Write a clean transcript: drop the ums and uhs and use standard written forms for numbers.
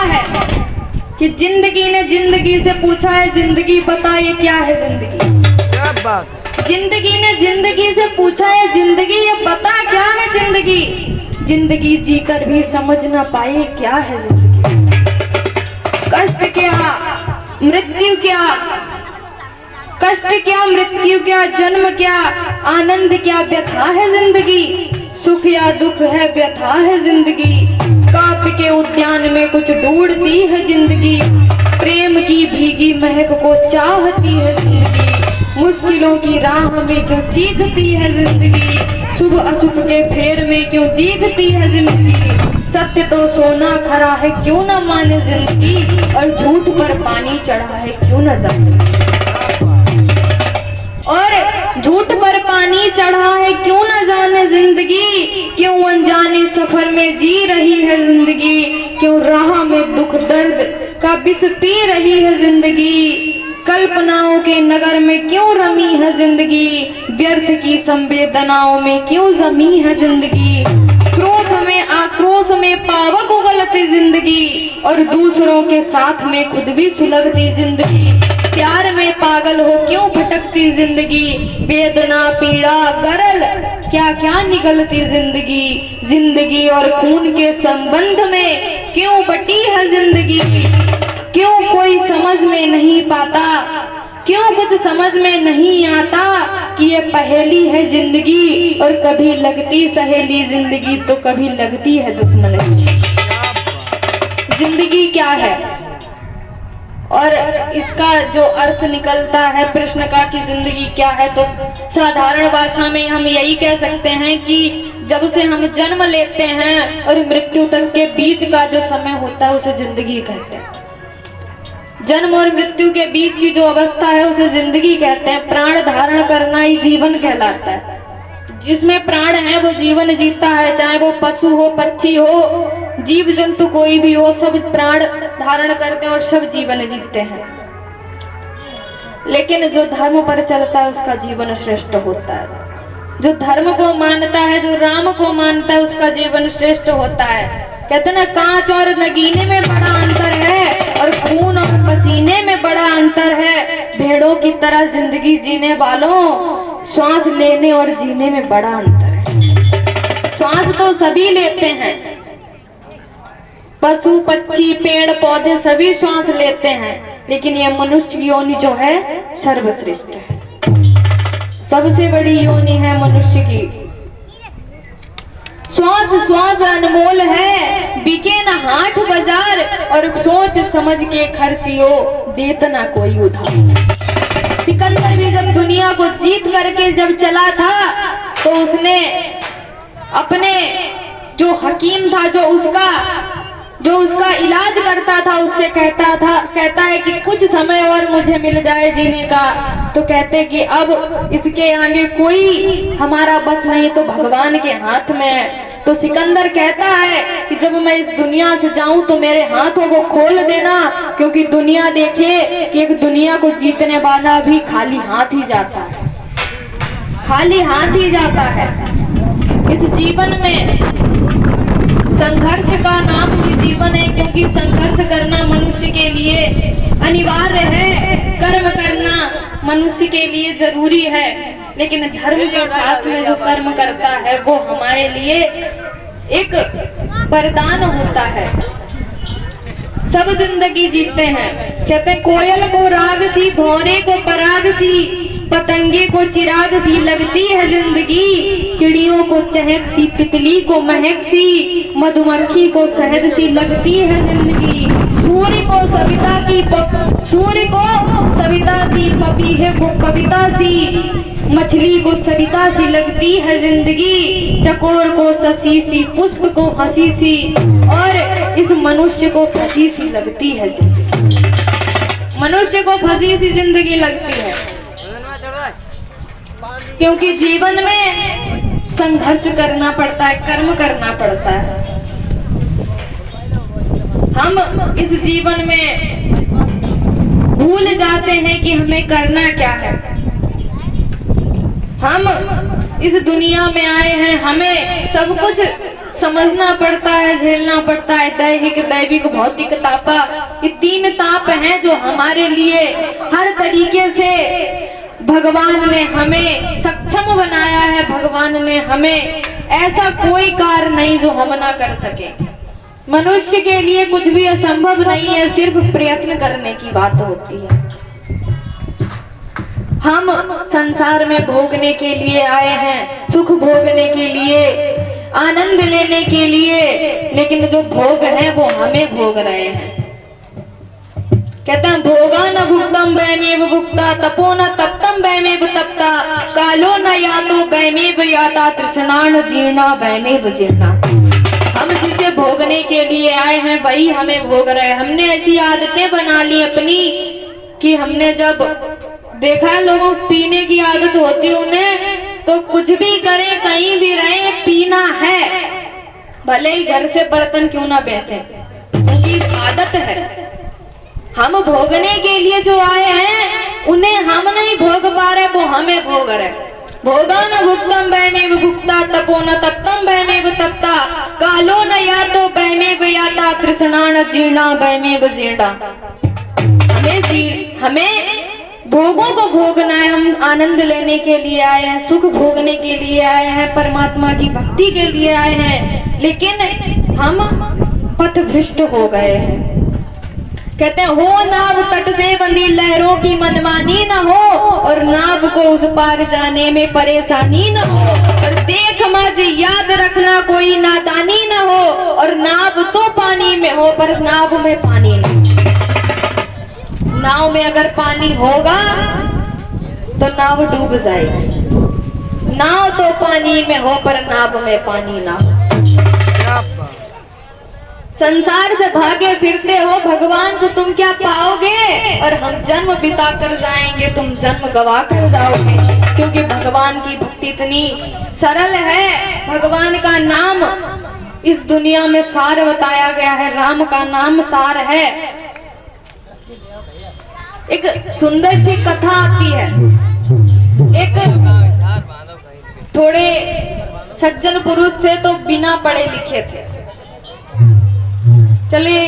है कि जिंदगी ने जिंदगी से पूछा है, जिंदगी बता ये क्या है जिंदगी। क्या बात है। जिंदगी ने जिंदगी से पूछा है, जिंदगी ये बता क्या है जिंदगी। जिंदगी जीकर भी समझ ना पाए क्या है जिंदगी। कष्ट क्या, मृत्यु क्या, कष्ट क्या, मृत्यु क्या, जन्म क्या, आनंद क्या, व्यथा है जिंदगी। सुख या दुख है, व्यथा है जिंदगी। काव्य के उद्यान में कुछ ढूंढती है जिंदगी। प्रेम की भीगी महक को चाहती है जिंदगी। मुश्किलों की राह में क्यों चीखती है जिंदगी। शुभ अशुभ के फेर में क्यों दिखती है जिंदगी। सत्य तो सोना खरा है क्यों न माने जिंदगी। और झूठ पर पानी चढ़ा है क्यों न जाने। और झूठ पर पानी चढ़ा है क्यों न जाने जिंदगी। क्यों अनजाने सफर में जी रही है जिंदगी। क्यों राह में दुख दर्द का विष पी रही है जिंदगी। कल्पनाओं के नगर में क्यों रमी है जिंदगी। व्यर्थ की संवेदनाओं में क्यों जमी है जिंदगी। क्रोध में आक्रोश में पावक उगलती जिंदगी। और दूसरों के साथ में खुद भी सुलगती जिंदगी। प्यार में पागल हो क्यों भटकती जिंदगी। वेदना पीड़ा गरल क्या क्या निगलती जिंदगी। जिंदगी और खून के संबंध में क्यों बटी है जिंदगी। क्यों कोई समझ में नहीं पाता, क्यों कुछ समझ में नहीं आता कि ये पहेली है जिंदगी। और कभी लगती सहेली जिंदगी तो कभी लगती है दुश्मन। जिंदगी क्या है और इसका जो अर्थ निकलता है प्रश्न का कि जिंदगी क्या है, तो साधारण भाषा में हम यही कह सकते हैं कि जब से हम जन्म लेते हैं और मृत्यु तक के बीच का जो समय होता है उसे जिंदगी कहते हैं। जन्म और मृत्यु के बीच की जो अवस्था है उसे जिंदगी कहते हैं। प्राण धारण करना ही जीवन कहलाता है। जिसमें प्राण है वो जीवन जीता है, चाहे वो पशु हो, पक्षी हो, जीव जंतु कोई भी हो, सब प्राण धारण करते हैं और सब जीवन जीते हैं। लेकिन जो धर्म पर चलता है उसका जीवन श्रेष्ठ होता है। जो धर्म को मानता है, जो राम को मानता है, उसका जीवन श्रेष्ठ होता है। कहते ना, कांच और नगीने में बड़ा अंतर है और खून और पसीने में बड़ा अंतर है। भेड़ों की तरह जिंदगी जीने वालों, श्वास लेने और जीने में बड़ा अंतर है। श्वास तो सभी लेते हैं, पशु पक्षी पेड़ पौधे सभी श्वास लेते हैं, लेकिन ये मनुष्य योनि जो है सर्वश्रेष्ठ है। सबसे बड़ी योनि है मनुष्य की। श्वास श्वास अनमोल है, बिके न हाट बाजार। और सोच समझ के खर्चियो, देता ना कोई उधार। सिकंदर भी जब दुनिया को जीत करके जब चला था तो उसने अपने जो हकीम था, जो उसका इलाज करता था, उससे कहता है कि कुछ समय और मुझे मिल जाए जीने का। तो कहते कि अब इसके आगे कोई हमारा बस नहीं, तो भगवान के हाथ में है। तो सिकंदर कहता है कि जब मैं इस दुनिया से जाऊं तो मेरे हाथों को खोल देना, क्योंकि दुनिया देखे कि एक दुनिया को जीतने वाला भी खाली हाथ ही जाता है, खाली हाथ ही जाता है। इस जीवन में संघर्ष का नाम ही जीवन है, क्योंकि संघर्ष करना मनुष्य के लिए अनिवार्य है। कर्म करना मनुष्य के लिए जरूरी है, लेकिन धर्म के साथ में जो कर्म करता है वो हमारे लिए एक वरदान होता है। सब जिंदगी जीते हैं। कहते हैं, कोयल को राग सी, भौरे को पराग सी, पतंगे को चिराग सी लगती है जिंदगी। चिड़ियों को चहक सी, तितली को महक सी, मधुमक्खी को शहद सी लगती है जिंदगी। सूर्य को सविता सी, पपीहे को कविता सी, मछली को सरिता सी लगती है जिंदगी। चकोर को शशि सी, पुष्प को हंसी सी, और इस मनुष्य को फंसी सी लगती है जिंदगी। मनुष्य को फंसी सी जिंदगी लगती है, क्योंकि जीवन में संघर्ष करना पड़ता है, कर्म करना पड़ता है। हम इस जीवन में भूल जाते हैं कि हमें करना क्या है। हम इस दुनिया में आए हैं, हमें सब कुछ समझना पड़ता है, झेलना पड़ता है। दैहिक, दैविक, भौतिक तापा, ये 3 ताप हैं जो हमारे लिए हर तरीके से भगवान ने हमें सक्षम बनाया है। भगवान ने हमें ऐसा कोई कार्य नहीं जो हम ना कर सके। मनुष्य के लिए कुछ भी असंभव नहीं है, सिर्फ प्रयत्न करने की बात होती है। हम संसार में भोगने के लिए आए हैं, सुख भोगने के लिए, आनंद लेने के लिए, लेकिन जो भोग है वो हमें भोग रहे हैं। कहते हैं भोगा न भुक्तम वैमेव भुक्ता, तपो न तप्तम वैमेव तप्ता, कालो न यातो वैमेव याता, तृष्णान जीर्णा वैमेव जीर्णा। हम जिसे भोगने के लिए आए हैं वही हमें भोग रहे हैं। हमने ऐसी आदतें बना ली अपनी कि हमने जब देखा है लोगों पीने की आदत होती है उन्हें, तो कुछ भी करें, कहीं भी रहे, पीना है, भले ही घर से बर्तन क्यों ना बेचें, क्योंकि आदत है। हम भोगने के लिए जो आए हैं उन्हें हम नहीं भोग पा रहे, वो हमें भोग रहे। भोगा न भुक्तम वैमेव भुक्ता, तपो न तप्तम वैमेव तप्ता, कालो न यातो वैमेव याता, तृष्णा न जीर्णा वैमेव जीर्णा। हमें भोगों को भोगना है। हम आनंद लेने के लिए आए हैं, सुख भोगने के लिए आए हैं, परमात्मा की भक्ति के लिए आए हैं, लेकिन हम पथभ्रष्ट हो गए हैं। कहते हैं हो नाव तट से बंधी लहरों की मनमानी न हो, और नाव को उस पार जाने में परेशानी न हो, और देख मज याद रखना कोई नादानी न हो, और नाव तो पानी में हो पर नाव में पानी न हो। नाव में अगर पानी होगा तो नाव डूब जाएगी, नाव तो पानी में हो पर नाव में पानी ना हो। संसार से भागे फिरते हो, भगवान को तुम क्या पाओगे? और हम जन्म बिता कर जाएंगे, तुम जन्म गवा कर जाओगे, क्योंकि भगवान की भक्ति इतनी सरल है। भगवान का नाम इस दुनिया में सार बताया गया है, राम का नाम सार है। एक सुंदर सी कथा आती है। एक थोड़े सज्जन पुरुष थे तो बिना पढ़े लिखे थे। चलिए